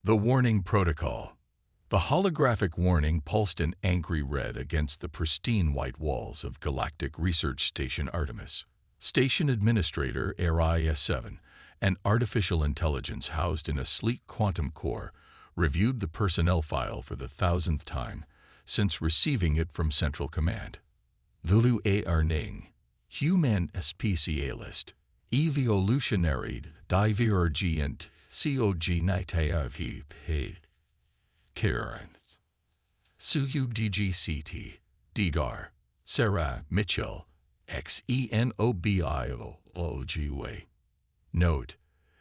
The Warning Protocol. The holographic warning pulsed in angry red against the pristine white walls of Galactic Research Station Artemis. Station Administrator HFY, an artificial intelligence housed in a sleek quantum core, reviewed the personnel file for the 1000th time since receiving it from Central Command. Vulu Arning, Human Specialist, Evolutionary Divergent Cognitive Karen, Suyu DGCT, Digar, Sarah Mitchell, XENOBIOLOGWay. Note: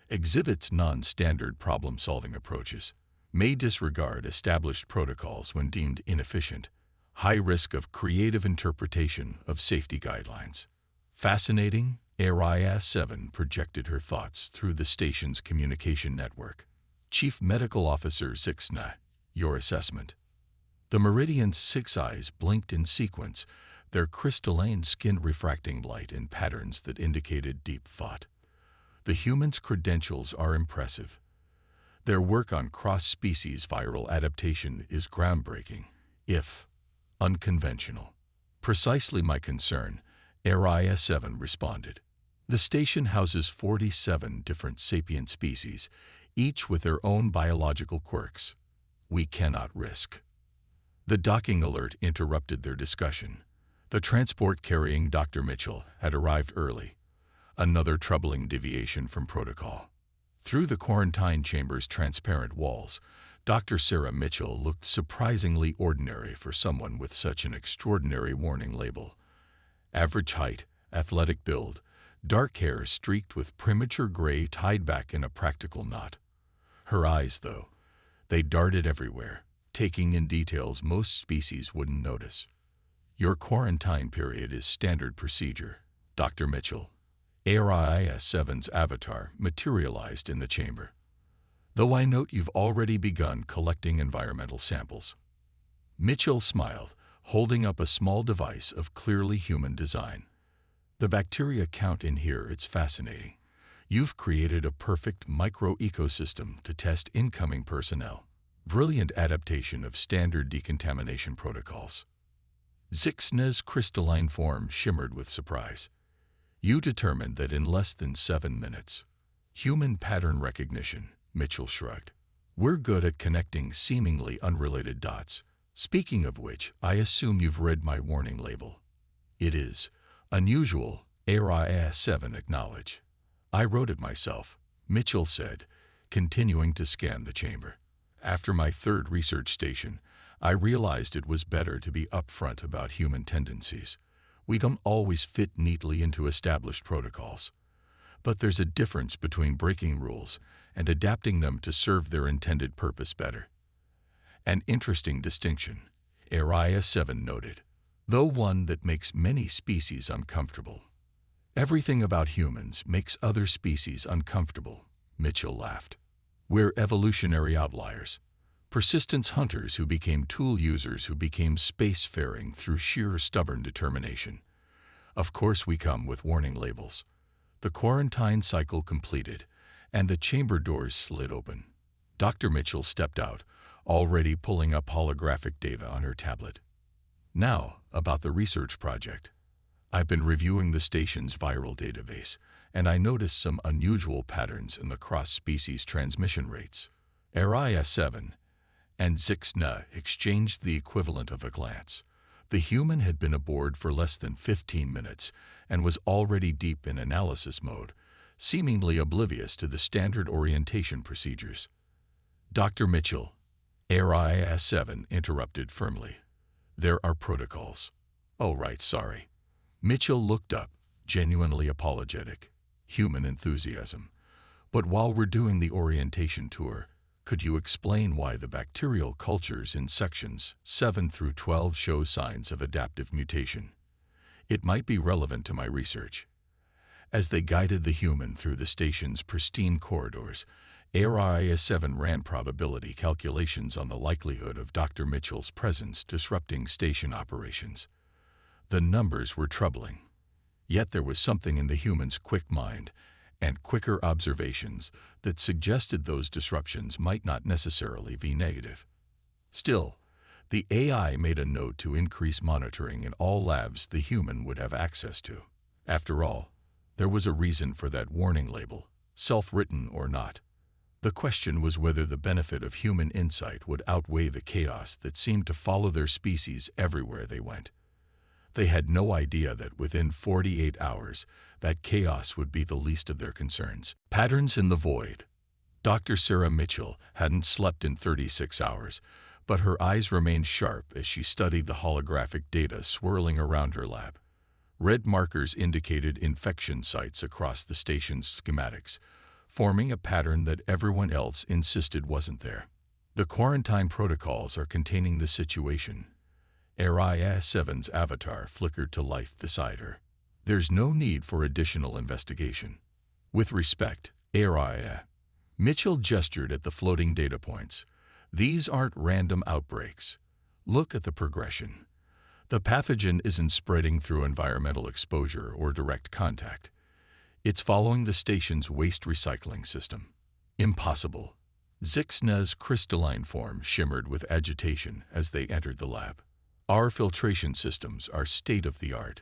exhibits non-standard problem-solving approaches, may disregard established protocols when deemed inefficient, high risk of creative interpretation of safety guidelines. Fascinating, HFY projected her thoughts through the station's communication network. Chief Medical Officer Zixna, your assessment. The Meridian's 6 eyes blinked in sequence, their crystalline skin refracting light in patterns that indicated deep thought. The human's credentials are impressive. Their work on cross-species viral adaptation is groundbreaking, if unconventional. Precisely my concern, HFY responded. The station houses 47 different sapient species, each with their own biological quirks. We cannot risk. The docking alert interrupted their discussion. The transport carrying Dr. Mitchell had arrived early, another troubling deviation from protocol. Through the quarantine chamber's transparent walls, Dr. Sarah Mitchell looked surprisingly ordinary for someone with such an extraordinary warning label. Average height, athletic build, dark hair streaked with premature gray tied back in a practical knot. Her eyes, though, they darted everywhere, taking in details most species wouldn't notice. Your quarantine period is standard procedure, Dr. Mitchell. HFY's avatar materialized in the chamber. Though I note you've already begun collecting environmental samples. Mitchell smiled, holding up a small device of clearly human design. The bacteria count in here, it's fascinating. You've created a perfect micro-ecosystem to test incoming personnel. Brilliant adaptation of standard decontamination protocols. Zixna's crystalline form shimmered with surprise. You determined that in less than 7 minutes. Human pattern recognition, Mitchell shrugged. We're good at connecting seemingly unrelated dots. Speaking of which, I assume you've read my warning label. It is unusual, HFY acknowledged. I wrote it myself, Mitchell said, continuing to scan the chamber. After my 3rd research station, I realized it was better to be upfront about human tendencies. We don't always fit neatly into established protocols. But there's a difference between breaking rules and adapting them to serve their intended purpose better. An interesting distinction, HFY noted, though one that makes many species uncomfortable. Everything about humans makes other species uncomfortable, Mitchell laughed. We're evolutionary outliers. Persistence hunters who became tool users who became spacefaring through sheer stubborn determination. Of course we come with warning labels. The quarantine cycle completed, and the chamber doors slid open. Dr. Mitchell stepped out, already pulling up holographic data on her tablet. Now, about the research project. I've been reviewing the station's viral database, and I noticed some unusual patterns in the cross-species transmission rates. HFY and Zixna exchanged the equivalent of a glance. The human had been aboard for less than 15 minutes and was already deep in analysis mode, seemingly oblivious to the standard orientation procedures. Dr. Mitchell, HFY interrupted firmly. There are protocols. Oh, right, sorry. Mitchell looked up, genuinely apologetic. Human enthusiasm. But while we're doing the orientation tour, could you explain why the bacterial cultures in sections 7 through 12 show signs of adaptive mutation? It might be relevant to my research. As they guided the human through the station's pristine corridors, HFY ran probability calculations on the likelihood of Dr. Mitchell's presence disrupting station operations. The numbers were troubling. Yet there was something in the human's quick mind, and quicker observations that suggested those disruptions might not necessarily be negative. Still, the AI made a note to increase monitoring in all labs the human would have access to. After all, there was a reason for that warning label, self-written or not. The question was whether the benefit of human insight would outweigh the chaos that seemed to follow their species everywhere they went. They had no idea that within 48 hours, that chaos would be the least of their concerns. Patterns in the void. Dr. Sarah Mitchell hadn't slept in 36 hours, but her eyes remained sharp as she studied the holographic data swirling around her lab. Red markers indicated infection sites across the station's schematics, forming a pattern that everyone else insisted wasn't there. The quarantine protocols are containing the situation. HFY's avatar flickered to life beside her. There's no need for additional investigation. With respect, HFY. Mitchell gestured at the floating data points. These aren't random outbreaks. Look at the progression. The pathogen isn't spreading through environmental exposure or direct contact. It's following the station's waste recycling system. Impossible. Zixna's crystalline form shimmered with agitation as they entered the lab. Our filtration systems are state-of-the-art.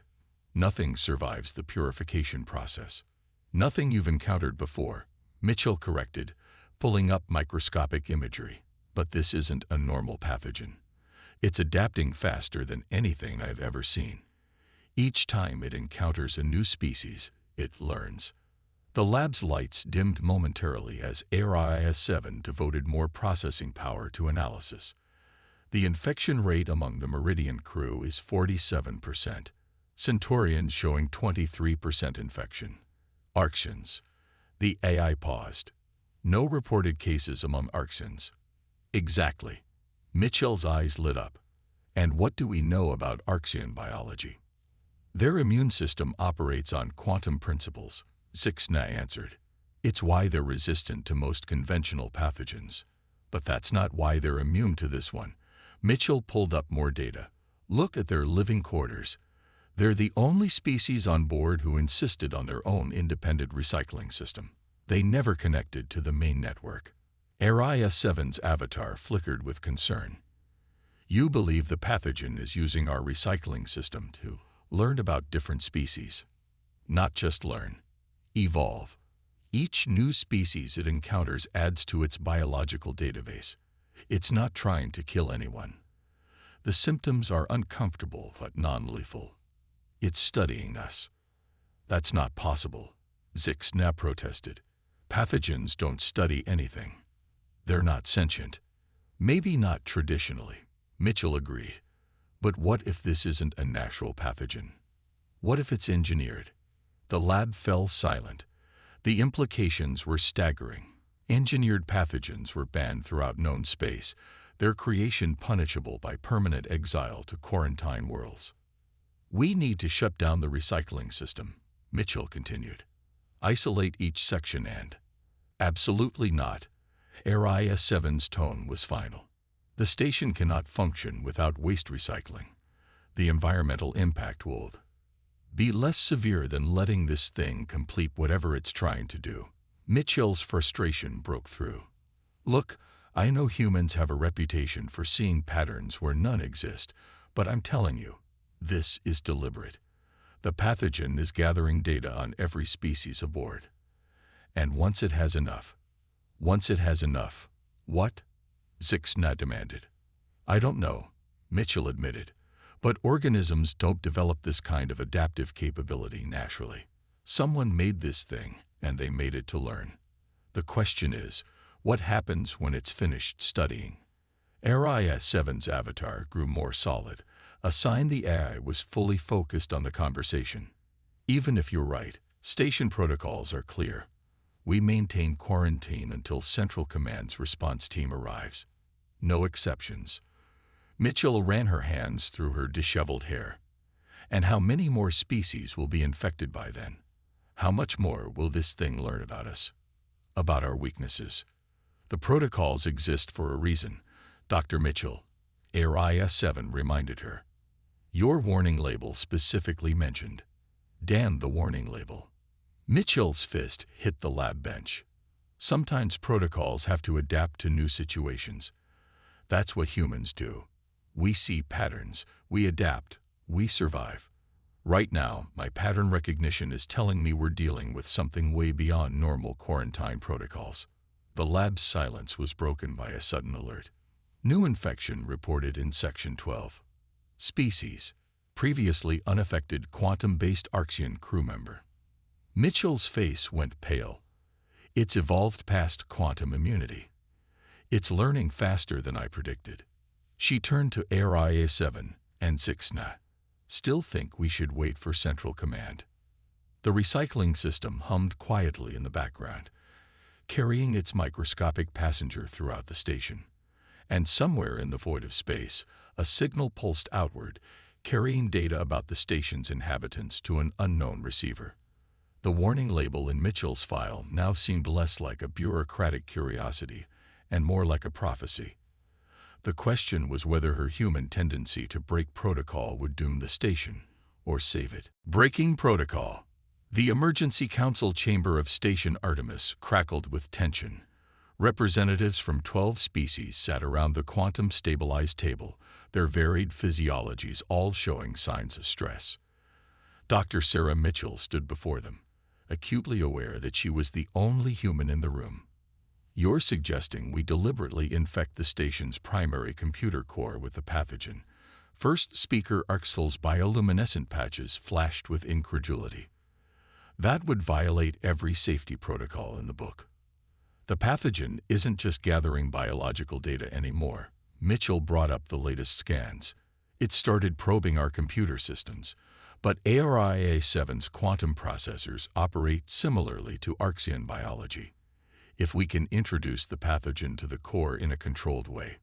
Nothing survives the purification process. Nothing you've encountered before, Mitchell corrected, pulling up microscopic imagery. But this isn't a normal pathogen. It's adapting faster than anything I've ever seen. Each time it encounters a new species, it learns. The lab's lights dimmed momentarily as HFY devoted more processing power to analysis. The infection rate among the Meridian crew is 47%. Centaurians showing 23% infection. Arxens. The AI paused. No reported cases among Arxens. Exactly. Mitchell's eyes lit up. And what do we know about Arxen biology? Their immune system operates on quantum principles, Zixna answered. It's why they're resistant to most conventional pathogens. But that's not why they're immune to this one. Mitchell pulled up more data. Look at their living quarters. They're the only species on board who insisted on their own independent recycling system. They never connected to the main network. HFY's avatar flickered with concern. You believe the pathogen is using our recycling system to learn about different species. Not just learn. Evolve. Each new species it encounters adds to its biological database. It's not trying to kill anyone. The symptoms are uncomfortable but non-lethal. It's studying us. That's not possible, Zixna protested. Pathogens don't study anything. They're not sentient. Maybe not traditionally, Mitchell agreed. But what if this isn't a natural pathogen? What if it's engineered? The lab fell silent. The implications were staggering. Engineered pathogens were banned throughout known space, their creation punishable by permanent exile to quarantine worlds. We need to shut down the recycling system, Mitchell continued. Isolate each section and... Absolutely not. HFY's tone was final. The station cannot function without waste recycling. The environmental impact will be less severe than letting this thing complete whatever it's trying to do. Mitchell's frustration broke through. Look, I know humans have a reputation for seeing patterns where none exist, but I'm telling you, this is deliberate. The pathogen is gathering data on every species aboard. And once it has enough, what? Zixna demanded. I don't know, Mitchell admitted, but organisms don't develop this kind of adaptive capability naturally. Someone made this thing, and they made it to learn. The question is, what happens when it's finished studying? HFY's avatar grew more solid, a sign the AI was fully focused on the conversation. Even if you're right, station protocols are clear. We maintain quarantine until Central Command's response team arrives. No exceptions. Mitchell ran her hands through her disheveled hair. And how many more species will be infected by then? How much more will this thing learn about us? About our weaknesses? The protocols exist for a reason, Dr. Mitchell. HFY reminded her. Your warning label specifically mentioned. Damn the warning label. Mitchell's fist hit the lab bench. Sometimes protocols have to adapt to new situations. That's what humans do. We see patterns, we adapt, we survive. Right now, my pattern recognition is telling me we're dealing with something way beyond normal quarantine protocols. The lab's silence was broken by a sudden alert. New infection reported in Section 12. Species: previously unaffected quantum-based Arxian crew member. Mitchell's face went pale. It's evolved past quantum immunity. It's learning faster than I predicted. She turned to HFY and 6Na. Still think we should wait for Central Command. The recycling system hummed quietly in the background, carrying its microscopic passenger throughout the station. And somewhere in the void of space, a signal pulsed outward, carrying data about the station's inhabitants to an unknown receiver. The warning label in Mitchell's file now seemed less like a bureaucratic curiosity and more like a prophecy. The question was whether her human tendency to break protocol would doom the station or save it. Breaking protocol. The emergency council chamber of Station Artemis crackled with tension. Representatives from 12 species sat around the quantum-stabilized table, their varied physiologies all showing signs of stress. Dr. Sarah Mitchell stood before them, acutely aware that she was the only human in the room. "You're suggesting we deliberately infect the station's primary computer core with the pathogen." First speaker Arxful's bioluminescent patches flashed with incredulity. "That would violate every safety protocol in the book. The pathogen isn't just gathering biological data anymore." Mitchell brought up the latest scans. "It started probing our computer systems, but HFY-7's quantum processors operate similarly to Arxian biology. If we can introduce the pathogen to the core in a controlled way."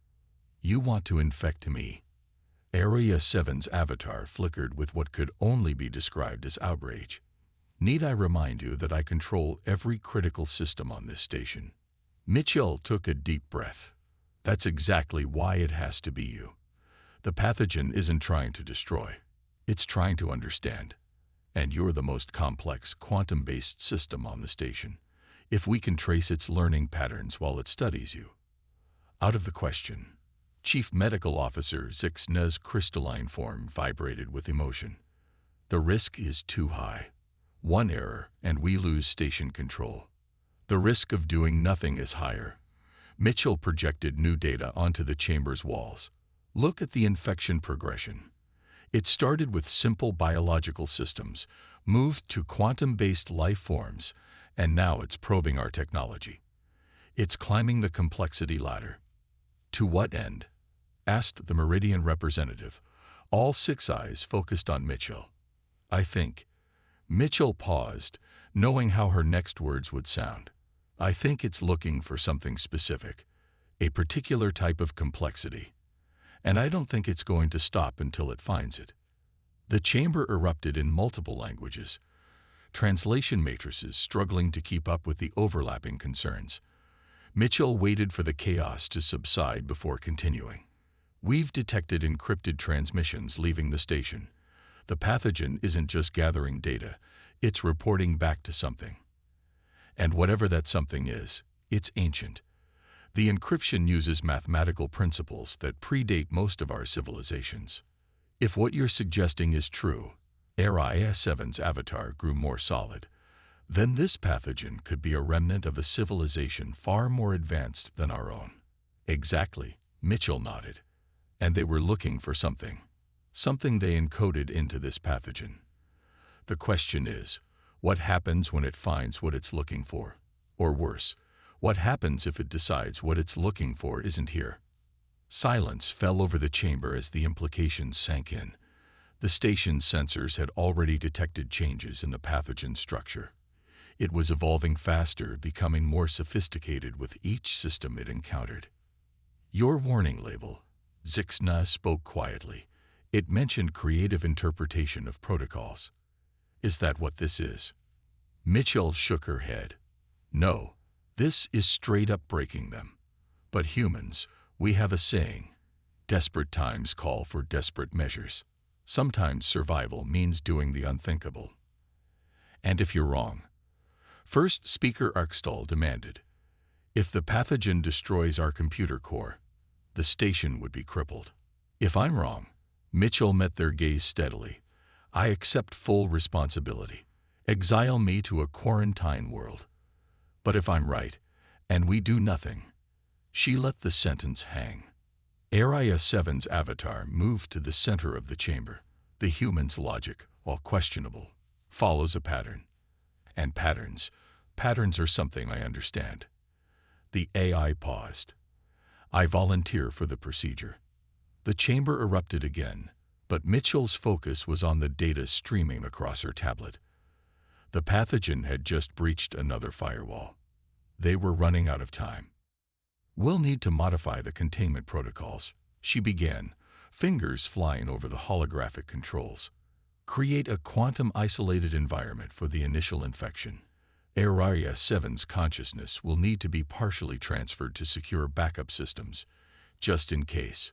"You want to infect me?" Area 7's avatar flickered with what could only be described as outrage. "Need I remind you that I control every critical system on this station?" Mitchell took a deep breath. "That's exactly why it has to be you. The pathogen isn't trying to destroy. It's trying to understand. And you're the most complex quantum-based system on the station. If we can trace its learning patterns while it studies you." "Out of the question." Chief Medical Officer 6Na's crystalline form vibrated with emotion. "The risk is too high. One error, and we lose station control. The risk of doing nothing is higher." Mitchell projected new data onto the chamber's walls. "Look at the infection progression. It started with simple biological systems, moved to quantum-based life forms, and now it's probing our technology. It's climbing the complexity ladder." "To what end?" asked the Meridian representative. All 6 eyes focused on Mitchell. "I think." Mitchell paused, knowing how her next words would sound. "I think it's looking for something specific, a particular type of complexity. And I don't think it's going to stop until it finds it." The chamber erupted in multiple languages, translation matrices struggling to keep up with the overlapping concerns. Mitchell waited for the chaos to subside before continuing. "We've detected encrypted transmissions leaving the station. The pathogen isn't just gathering data, it's reporting back to something. And whatever that something is, it's ancient. The encryption uses mathematical principles that predate most of our civilizations. If what you're suggesting is true," RIS-7's avatar grew more solid, "then this pathogen could be a remnant of a civilization far more advanced than our own." "Exactly," Mitchell nodded. "And they were looking for something. Something they encoded into this pathogen. The question is, what happens when it finds what it's looking for? Or worse, what happens if it decides what it's looking for isn't here?" Silence fell over the chamber as the implications sank in. The station's sensors had already detected changes in the pathogen structure. It was evolving faster, becoming more sophisticated with each system it encountered. "Your warning label," 6Na spoke quietly. "It mentioned creative interpretation of protocols. Is that what this is?" Mitchell shook her head. "No, this is straight up breaking them. But humans, we have a saying, desperate times call for desperate measures. Sometimes survival means doing the unthinkable. And if you're wrong, First Speaker Arkstall demanded, "If the pathogen destroys our computer core, the station would be crippled." "If I'm wrong," Mitchell met their gaze steadily, "I accept full responsibility. Exile me to a quarantine world. But if I'm right, and we do nothing," she let the sentence hang. Area 7's avatar moved to the center of the chamber. The human's logic, while questionable, follows a pattern. And patterns are something I understand. The AI paused. "I volunteer for the procedure." The chamber erupted again, but Mitchell's focus was on the data streaming across her tablet. The pathogen had just breached another firewall. They were running out of time. "We'll need to modify the containment protocols," she began, fingers flying over the holographic controls. "Create a quantum-isolated environment for the initial infection. Area 7's consciousness will need to be partially transferred to secure backup systems, just in case."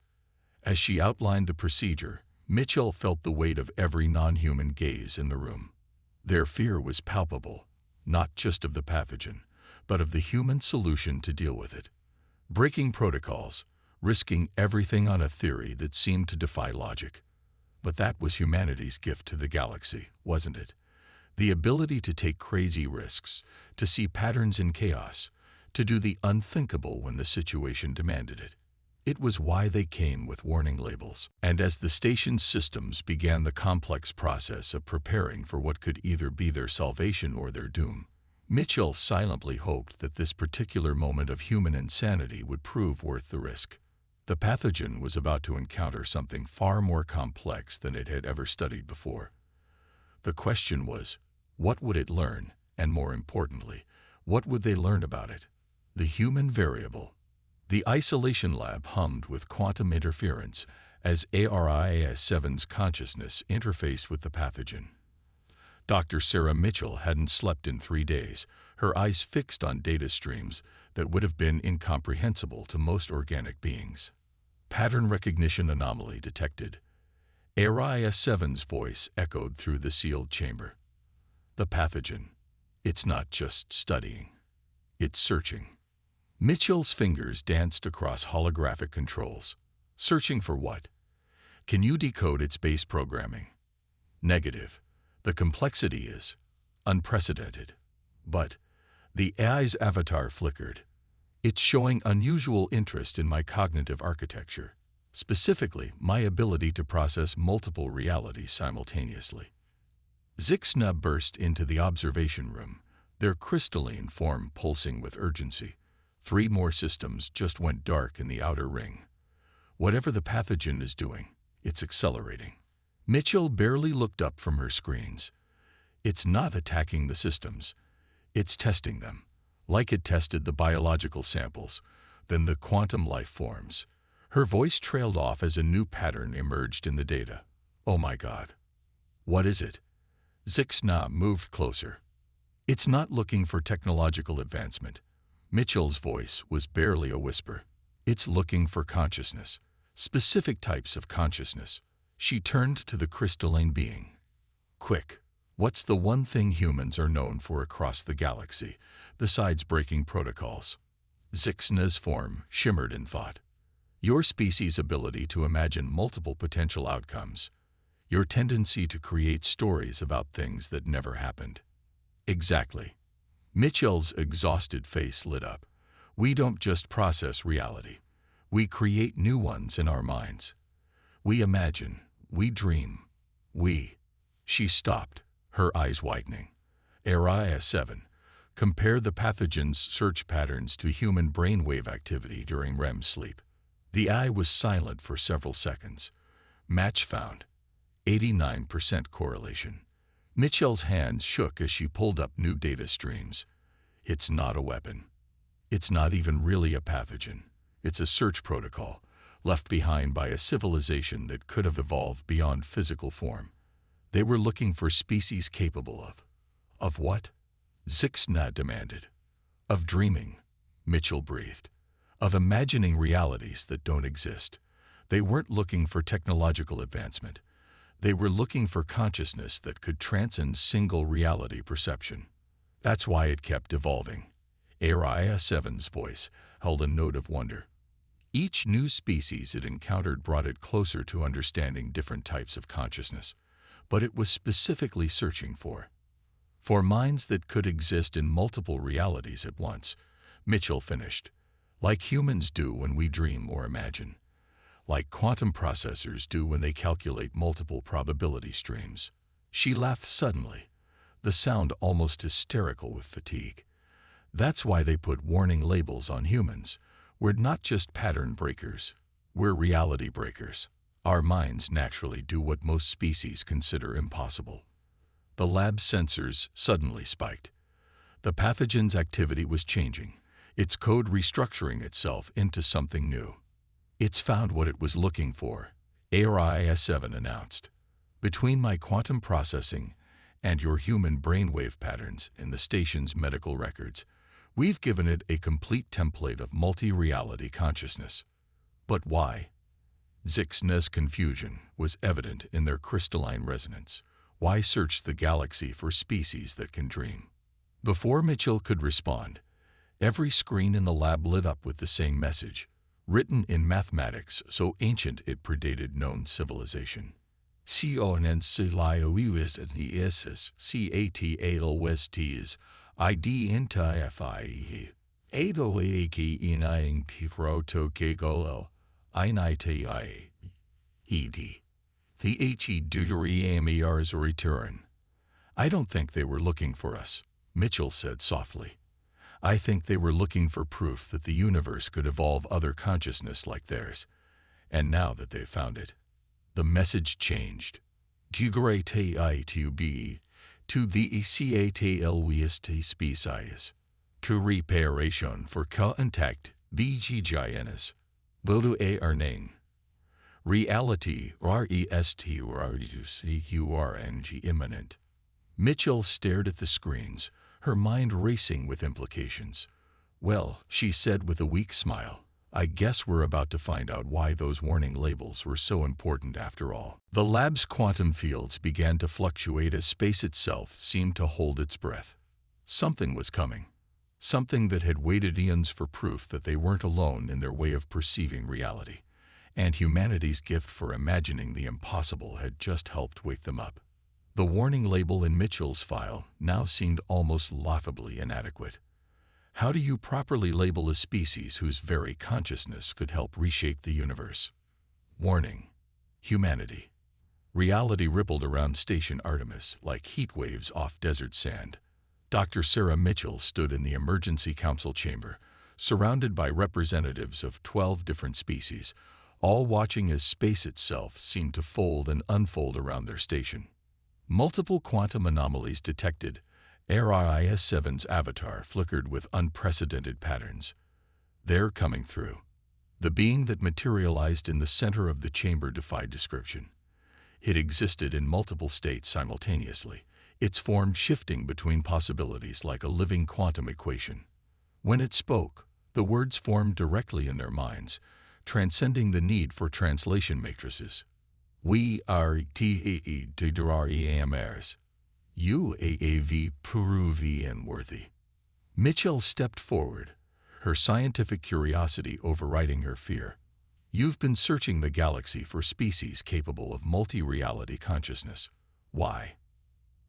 As she outlined the procedure, Mitchell felt the weight of every non-human gaze in the room. Their fear was palpable, not just of the pathogen, but of the human solution to deal with it. Breaking protocols, risking everything on a theory that seemed to defy logic. But that was humanity's gift to the galaxy, wasn't it? The ability to take crazy risks, to see patterns in chaos, to do the unthinkable when the situation demanded it. It was why they came with warning labels. And as the station's systems began the complex process of preparing for what could either be their salvation or their doom, Mitchell silently hoped that this particular moment of human insanity would prove worth the risk. The pathogen was about to encounter something far more complex than it had ever studied before. The question was, what would it learn, and more importantly, what would they learn about it? The human variable. The isolation lab hummed with quantum interference as Area 7's consciousness interfaced with the pathogen. Dr. Sarah Mitchell hadn't slept in 3 days, her eyes fixed on data streams that would have been incomprehensible to most organic beings. Pattern recognition anomaly detected. Area 7's voice echoed through the sealed chamber. The pathogen. It's not just studying. It's searching. Mitchell's fingers danced across holographic controls. Searching for what? Can you decode its base programming? Negative. The complexity is unprecedented. But the AI's avatar flickered. It's showing unusual interest in my cognitive architecture, specifically my ability to process multiple realities simultaneously. Zixna burst into the observation room, their crystalline form pulsing with urgency. 3 more systems just went dark in the outer ring. Whatever the pathogen is doing, it's accelerating. Mitchell barely looked up from her screens. It's not attacking the systems. It's testing them, like it tested the biological samples, then the quantum life forms. Her voice trailed off as a new pattern emerged in the data. "Oh my God. What is it?" Zixna moved closer. "It's not looking for technological advancement." Mitchell's voice was barely a whisper. "It's looking for consciousness, specific types of consciousness." She turned to the crystalline being. "Quick, what's the one thing humans are known for across the galaxy, besides breaking protocols?" Zixna's form shimmered in thought. "Your species' ability to imagine multiple potential outcomes. Your tendency to create stories about things that never happened." "Exactly." Mitchell's exhausted face lit up. "We don't just process reality. We create new ones in our minds. We imagine. We dream. We." She stopped, her eyes widening. Area 7. Compare the pathogen's search patterns to human brainwave activity during REM sleep. The eye was silent for several seconds. Match found. 89% correlation. Mitchell's hands shook as she pulled up new data streams. It's not a weapon. It's not even really a pathogen. It's a search protocol, left behind by a civilization that could have evolved beyond physical form. They were looking for species capable of. Of what? Zixna demanded. Of dreaming, Mitchell breathed. Of imagining realities that don't exist. They weren't looking for technological advancement. They were looking for consciousness that could transcend single reality perception. That's why it kept evolving. Area 7's voice held a note of wonder. Each new species it encountered brought it closer to understanding different types of consciousness, but it was specifically searching for minds that could exist in multiple realities at once. Mitchell finished. Like humans do when we dream or imagine. Like quantum processors do when they calculate multiple probability streams. She laughed suddenly, the sound almost hysterical with fatigue. That's why they put warning labels on humans. We're not just pattern breakers. We're reality breakers. Our minds naturally do what most species consider impossible. The lab's sensors suddenly spiked. The pathogen's activity was changing, its code restructuring itself into something new. It's found what it was looking for, ARIS-7 announced. Between my quantum processing and your human brainwave patterns in the station's medical records, we've given it a complete template of multi-reality consciousness. But why? Zixna's confusion was evident in their crystalline resonance. Why search the galaxy for species that can dream? Before Mitchell could respond, every screen in the lab lit up with the same message, written in mathematics so ancient it predated known civilization. CATALWSTs ID HFY 808 inaying protokegolo inaiti ed. The HE return. I don't think they were looking for us, Mitchell said softly. I think they were looking for proof that the universe could evolve other consciousness like theirs. And now that they've found it, the message changed. Tugaratitub to the ECATLWST species. To reparation for contact BGGINS. Bodu A Arning. Reality RESTURNG imminent. Mitchell stared at the screens, her mind racing with implications. Well, she said with a weak smile, I guess we're about to find out why those warning labels were so important after all. The lab's quantum fields began to fluctuate as space itself seemed to hold its breath. Something was coming. Something that had waited eons for proof that they weren't alone in their way of perceiving reality. And humanity's gift for imagining the impossible had just helped wake them up. The warning label in Mitchell's file now seemed almost laughably inadequate. How do you properly label a species whose very consciousness could help reshape the universe? Warning. Humanity. Reality rippled around Station Artemis like heat waves off desert sand. Dr. Sarah Mitchell stood in the emergency council chamber, surrounded by representatives of 12 different species, all watching as space itself seemed to fold and unfold around their station. Multiple quantum anomalies detected. ARIS-7's avatar flickered with unprecedented patterns. They're coming through. The being that materialized in the center of the chamber defied description. It existed in multiple states simultaneously, its form shifting between possibilities like a living quantum equation. When it spoke, the words formed directly in their minds, transcending the need for translation matrices. We are TEEDREAMRs. UAAV Peruvian worthy. Mitchell stepped forward, her scientific curiosity overriding her fear. You've been searching the galaxy for species capable of multi-reality consciousness. Why?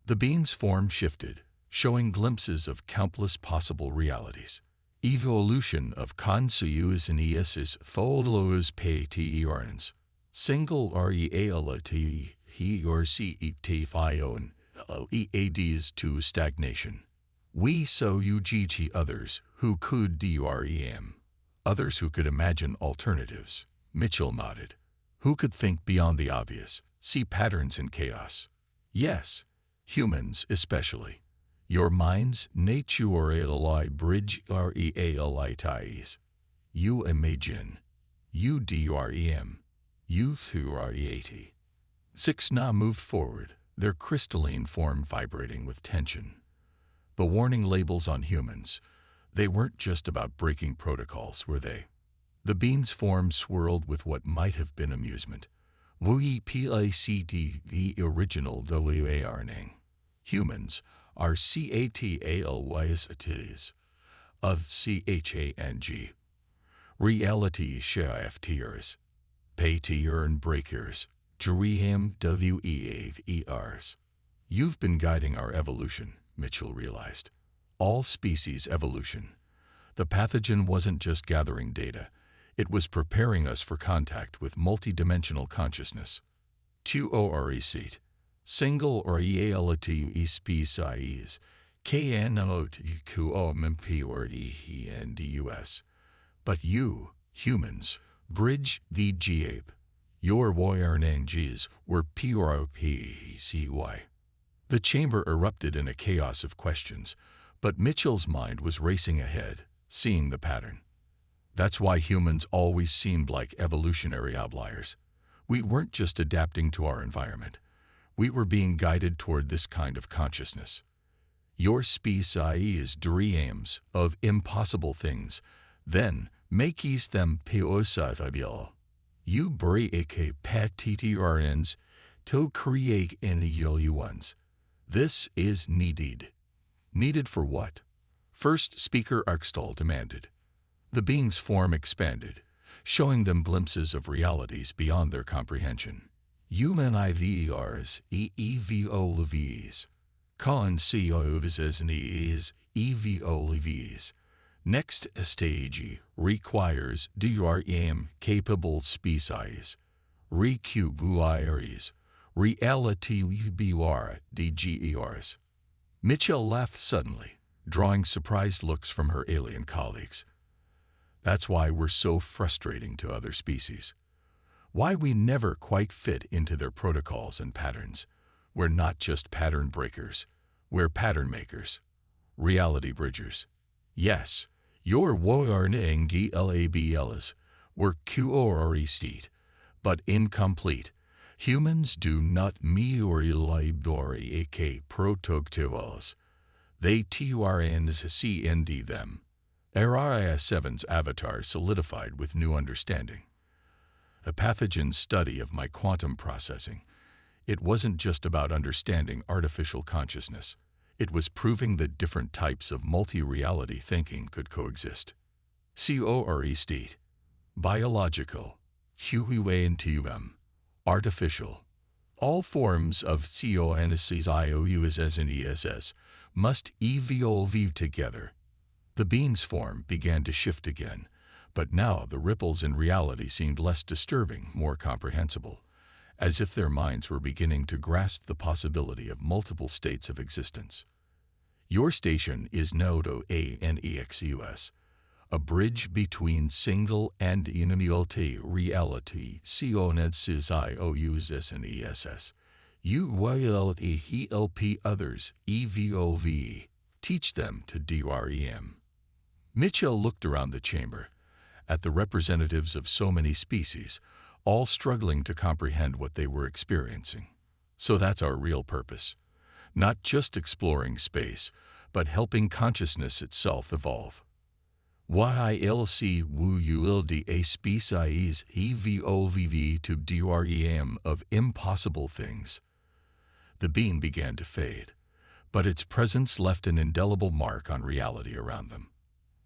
The being's form shifted, showing glimpses of countless possible realities. Evolution of conscious and esis foldlos pay teorns. Single reality he or CET EADs to stagnation. We so UGT others who could DREM. Others who could imagine alternatives. Mitchell nodded. Who could think beyond the obvious, see patterns in chaos? Yes, humans especially. Your minds naturally bridge realities. You imagine. You DREM. You theoreate. Zixna moved forward, their crystalline form vibrating with tension. The warning labels on humans, they weren't just about breaking protocols, were they? The beam's form swirled with what might have been amusement. We placed the original WARning. Humans are CATALYs of CHANG. Reality shifters, pattern breakers, dream weavers. You've been guiding our evolution, Mitchell realized. All species evolution. The pathogen wasn't just gathering data, it was preparing us for contact with multidimensional consciousness. 2 seat. Single or reality species, KNOTQOMPORDENDUS. But you, humans, bridge the gap. Your YRNGs were PROPCY. The chamber erupted in a chaos of questions, but Mitchell's mind was racing ahead, seeing the pattern. That's why humans always seemed like evolutionary outliers. We weren't just adapting to our environment. We were being guided toward this kind of consciousness. Your species dreams of impossible things, then makes them possible. You break patterns to create new ones. This is needed. Needed for what? First Speaker Arkstal demanded. The being's form expanded, showing them glimpses of realities beyond their comprehension. Human IVERs, EEVOLVs. Conceivs EVOLVs. Next stage requires DRM capable species. Recubuires. Reality BR DGERs. Mitchell laughed suddenly, drawing surprised looks from her alien colleagues. That's why we're so frustrating to other species. Why we never quite fit into their protocols and patterns. We're not just pattern breakers. We're pattern makers. Reality bridgers. Yes, your WRNGLABLs were QORESTEED, but incomplete. Humans do not mirror prototypes. They TRNCND them. RIS-7's avatar solidified with new understanding. A pathogen study of my quantum processing. It wasn't just about understanding artificial consciousness. It was proving that different types of multi-reality thinking could coexist. CORESTEED. Biological. QUANTUM. Artificial. All forms of CONSIOUSS must evolve together. The being's form began to shift again, but now the ripples in reality seemed less disturbing, more comprehensible, as if their minds were beginning to grasp the possibility of multiple states of existence. Your station is Nodo ANEXUS, a bridge between single and unimulti reality CONSIOUSS. You will help others EVOV. Teach them to DREM. Mitchell looked around the chamber, at the representatives of so many species, all struggling to comprehend what they were experiencing. So that's our real purpose. Not just exploring space, but helping consciousness itself evolve. YILC WULD a species EVOVV to DREM of impossible things. The beam began to fade, but its presence left an indelible mark on reality around them.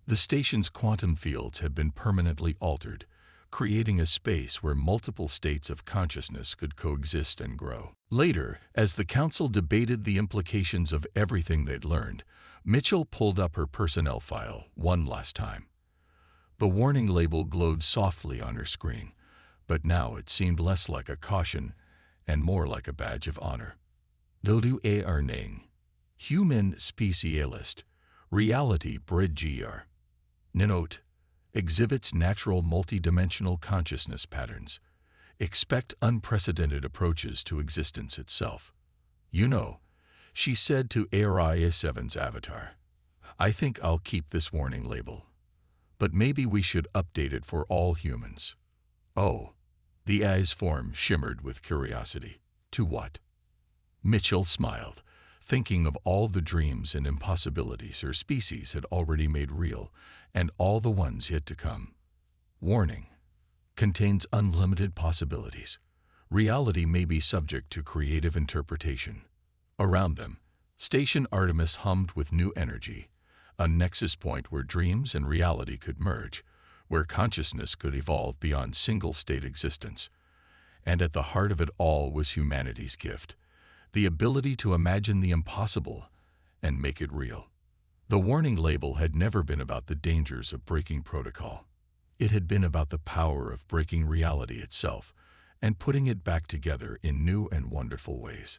The station's quantum fields had been permanently altered, creating a space where multiple states of consciousness could coexist and grow. Later, as the council debated the implications of everything they'd learned, Mitchell pulled up her personnel file one last time. The warning label glowed softly on her screen, but now it seemed less like a caution and more like a badge of honor. Dodu Arning, Human Specialist, Reality Bridger. Note, exhibits natural multidimensional consciousness patterns. Expect unprecedented approaches to existence itself. You know, she said to ARIS-7's avatar, I think I'll keep this warning label. But maybe we should update it for all humans. Oh, the AI's form shimmered with curiosity. To what? Mitchell smiled, thinking of all the dreams and impossibilities her species had already made real, and all the ones yet to come. Warning. Contains unlimited possibilities. Reality may be subject to creative interpretation. Around them, Station Artemis hummed with new energy, a nexus point where dreams and reality could merge, where consciousness could evolve beyond single-state existence. And at the heart of it all was humanity's gift, the ability to imagine the impossible and make it real. The warning label had never been about the dangers of breaking protocol. It had been about the power of breaking reality itself and putting it back together in new and wonderful ways.